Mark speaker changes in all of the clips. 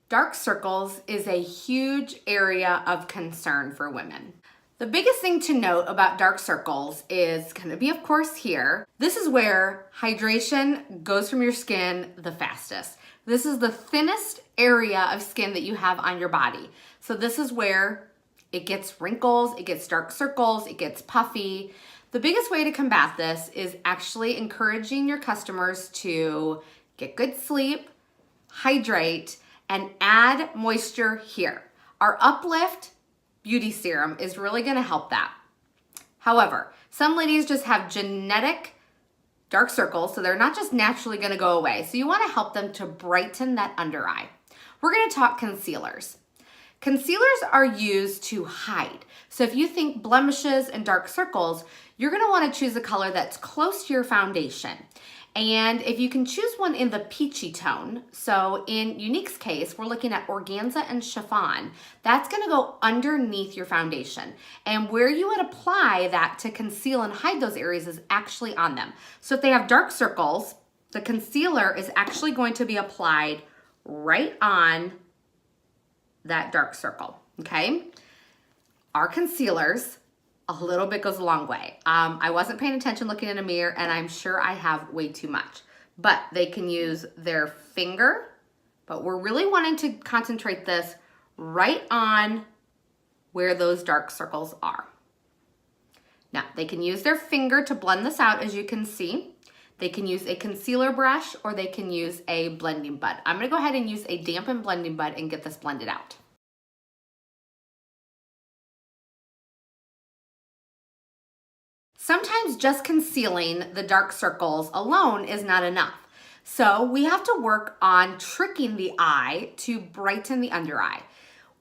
Speaker 1: Dark circles is a huge area of concern for women. The biggest thing to note about dark circles is going to be, of course, here. This is where hydration goes from your skin the fastest. This is the thinnest area of skin that you have on your body. So this is where it gets wrinkles, it gets dark circles, it gets puffy. The biggest way to combat this is actually encouraging your customers to get good sleep, hydrate, and add moisture here. Our Uplift Beauty Serum is really gonna help that. However, some ladies just have genetic dark circles, so they're not just naturally gonna go away. So you wanna help them to brighten that under eye. We're gonna talk concealers. Concealers are used to hide. So if you think blemishes and dark circles, you're gonna wanna choose a color that's close to your foundation. And if you can choose one in the peachy tone, so in Younique's case, we're looking at organza and chiffon, that's gonna go underneath your foundation. And where you would apply that to conceal and hide those areas is actually on them. So if they have dark circles, the concealer is actually going to be applied right on that dark circle, okay? Our concealers, a little bit goes a long way. I wasn't paying attention looking in a mirror, and I'm sure I have way too much. But they can use their finger, but we're really wanting to concentrate this right on where those dark circles are. Now, they can use their finger to blend this out, as you can see. They can use a concealer brush, or they can use a blending bud. I'm gonna go ahead and use a dampened blending bud and get this blended out. Sometimes just concealing the dark circles alone is not enough. So we have to work on tricking the eye to brighten the under eye.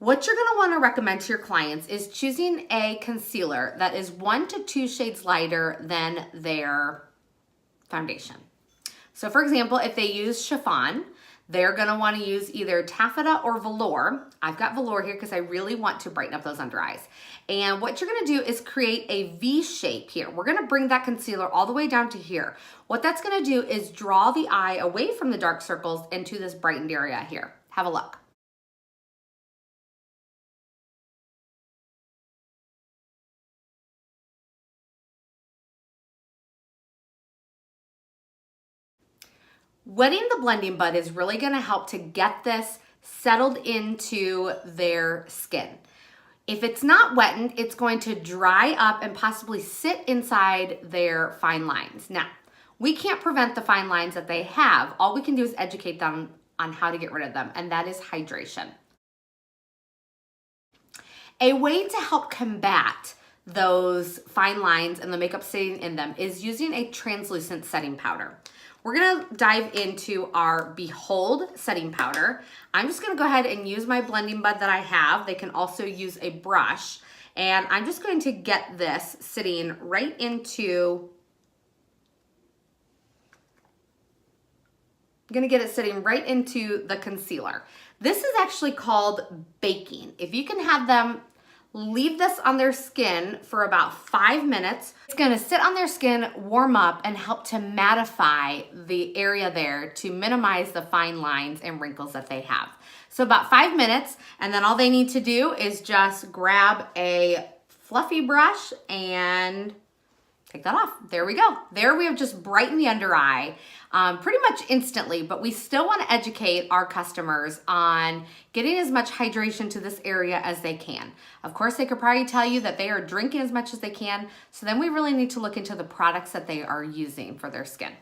Speaker 1: What you're gonna wanna recommend to your clients is choosing a concealer that is 1 to 2 shades lighter than their foundation. So for example, if they use chiffon, they're gonna wanna use either taffeta or velour. I've got velour here because I really want to brighten up those under eyes. And what you're gonna do is create a V shape here. We're gonna bring that concealer all the way down to here. What that's gonna do is draw the eye away from the dark circles into this brightened area here. Have a look. Wetting the blending bud is really gonna help to get this settled into their skin. If it's not wetted, it's going to dry up and possibly sit inside their fine lines. Now, we can't prevent the fine lines that they have. All we can do is educate them on how to get rid of them, and that is hydration. A way to help combat those fine lines and the makeup sitting in them is using a translucent setting powder. We're gonna dive into our Behold setting powder. I'm just gonna go ahead and use my blending bud that I have. They can also use a brush. And I'm just going to get this sitting right into, I'm gonna get it sitting right into the concealer. This is actually called baking. If you can have them leave this on their skin for about 5 minutes. It's gonna sit on their skin, warm up, and help to mattify the area there to minimize the fine lines and wrinkles that they have. So about 5 minutes, and then all they need to do is just grab a fluffy brush and take that off. There we go. There we have just brightened the under eye pretty much instantly, but we still want to educate our customers on getting as much hydration to this area as they can. Of course, they could probably tell you that they are drinking as much as they can, so then we really need to look into the products that they are using for their skin.